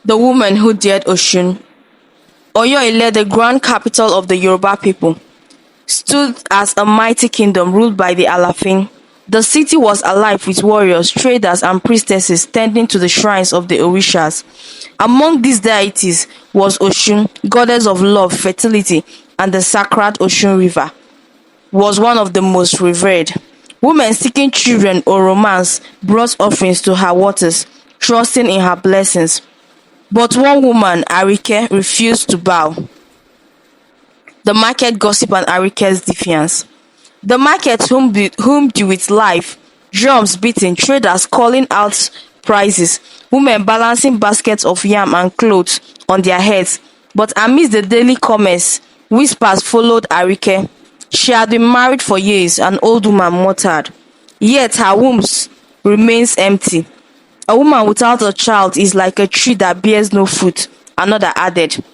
The woman who dared Oshun. Oyo Ile, the grand capital of the Yoruba people, stood as a mighty kingdom ruled by the Alafin. The city was alive with warriors, traders, and priestesses tending to the shrines of the Orishas. Among these deities was Oshun, goddess of love, fertility, and the sacred Oshun River, was one of the most revered. Women seeking children or romance brought offerings to her waters, trusting in her blessings. But one woman, Arike, refused to bow. The market gossip and Arike's defiance. The market hummed with life, drums beating, traders calling out prices, women balancing baskets of yam and clothes on their heads. But amidst the daily commerce, whispers followed Arike. She had been married for years, an old woman muttered. Yet her womb remains empty. A woman without a child is like a tree that bears no fruit, another added.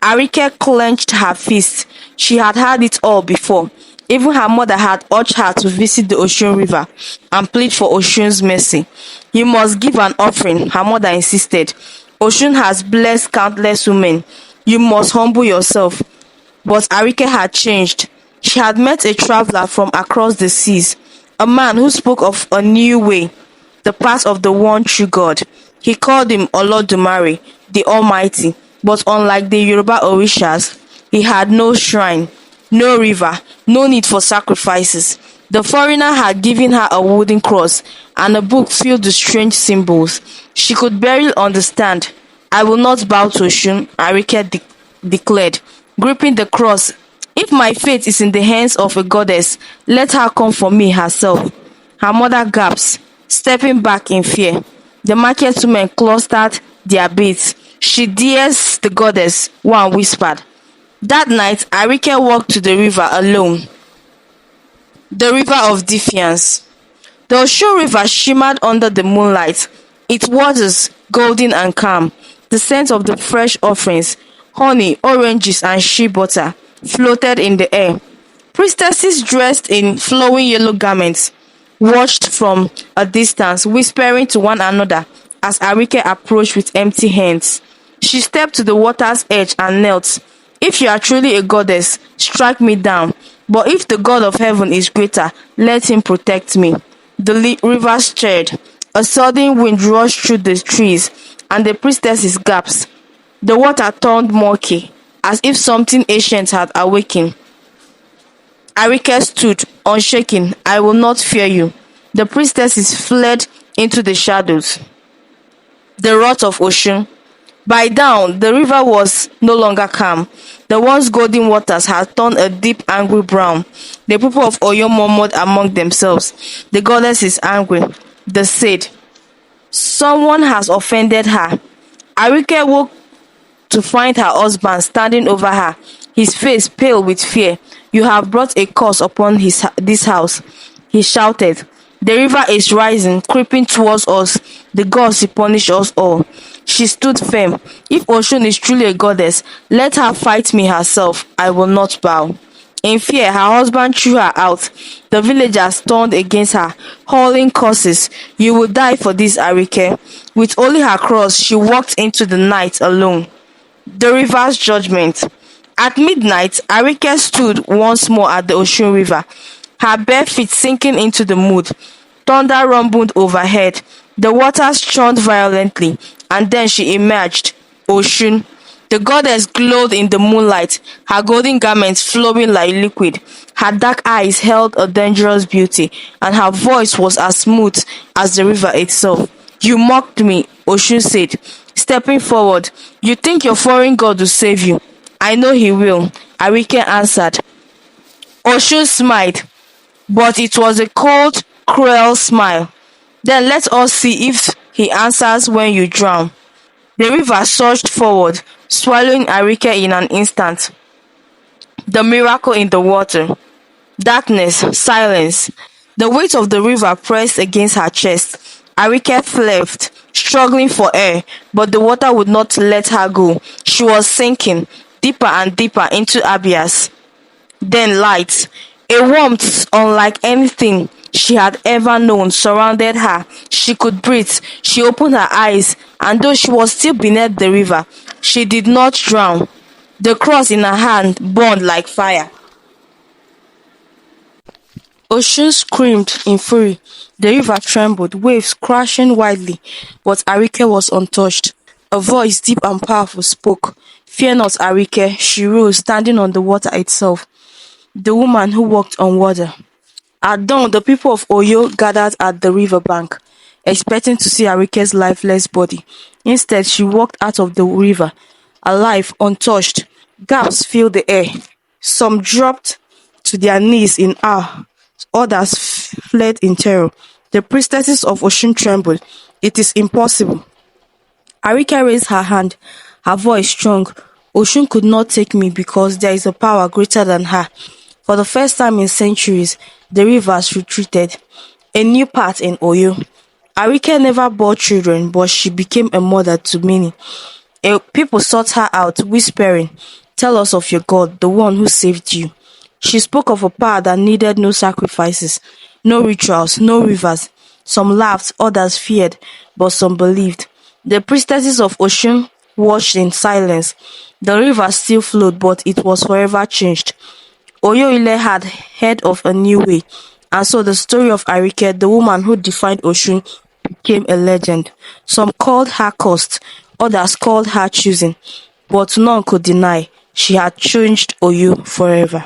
Arike clenched her fist. She had heard it all before. Even her mother had urged her to visit the Oshun River and plead for Oshun's mercy. You must give an offering, her mother insisted. Oshun has blessed countless women. You must humble yourself. But Arike had changed. She had met a traveler from across the seas, a man who spoke of a new way, the path of the one true God. He called him Olodumare, the Almighty, but unlike the Yoruba Orishas, he had no shrine, no river, no need for sacrifices. The foreigner had given her a wooden cross and a book filled with strange symbols. She could barely understand. I will not bow to Oshun, Arike declared, gripping the cross. If my fate is in the hands of a goddess, let her come for me herself. Her mother gasped, stepping back in fear. The market women clustered their beads. She dares the goddess, one whispered. That night, Arike walked to the river alone. The river of defiance. The Oshun River shimmered under the moonlight, its waters golden and calm. The scent of the fresh offerings, honey, oranges, and shea butter floated in the air. Priestesses dressed in flowing yellow garments watched from a distance, whispering to one another as Arike approached with empty hands. She stepped to the water's edge and knelt. If you are truly a goddess, strike me down. But if the God of heaven is greater, let him protect me. The river stirred. A sudden wind rushed through the trees, and the priestesses gasped. The water turned murky, as if something ancient had awakened. Arike stood, unshaken. I will not fear you. The priestesses fled into the shadows. The wrath of Oshun. By dawn, the river was no longer calm. The once golden waters had turned a deep, angry brown. The people of Oyo murmured among themselves. The goddess is angry. They said, someone has offended her. Arike woke to find her husband standing over her, his face pale with fear. You have brought a curse upon this house, he shouted. The river is rising, creeping towards us. The gods will punish us all. She stood firm. If Oshun is truly a goddess, let her fight me herself. I will not bow. In fear, her husband threw her out. The villagers turned against her, hurling curses. You will die for this, Arike. With only her cross, she walked into the night alone. The river's judgment. At midnight, Arike stood once more at the Oshun River, her bare feet sinking into the mud. Thunder rumbled overhead. The waters churned violently, and then she emerged, Oshun. The goddess glowed in the moonlight, her golden garments flowing like liquid. Her dark eyes held a dangerous beauty, and her voice was as smooth as the river itself. You mocked me, Oshun said, stepping forward. You think your foreign god will save you? I know he will, Arike answered. Oshun smiled, but it was a cold, cruel smile. Then let us see if he answers when you drown. The river surged forward, swallowing Arike in an instant. The miracle in the water. Darkness, silence. The weight of the river pressed against her chest. Arike fled, struggling for air, but the water would not let her go. She was sinking, deeper and deeper into abyss. Then light, a warmth unlike anything she had ever known surrounded her. She could breathe. She opened her eyes, and though she was still beneath the river, she did not drown. The cross in her hand burned like fire. Oshun screamed in fury. The river trembled, waves crashing wildly, but Arike was untouched. A voice deep and powerful spoke. "Fear not, Arike." She rose, standing on the water itself, the woman who walked on water. At dawn, the people of Oyo gathered at the river bank, expecting to see Arike's lifeless body. Instead, she walked out of the river, alive, untouched. Gasps filled the air. Some dropped to their knees in awe, others fled in terror. The priestesses of Oshun trembled. "It is impossible." Arike raised her hand, her voice strong. "Oshun could not take me because there is a power greater than her." For the first time in centuries, the rivers retreated. A new path in Oyo. Arike never bore children, but she became a mother to many. People sought her out, whispering, "Tell us of your God, the one who saved you." She spoke of a power that needed no sacrifices, no rituals, no rivers. Some laughed, others feared, but some believed. The priestesses of Oshun watched in silence. The river still flowed, but it was forever changed. Oyo Ile had heard of a new way, and so the story of Arike, the woman who defined Oshun, became a legend. Some called her cursed, others called her choosing, but none could deny she had changed Oyo forever.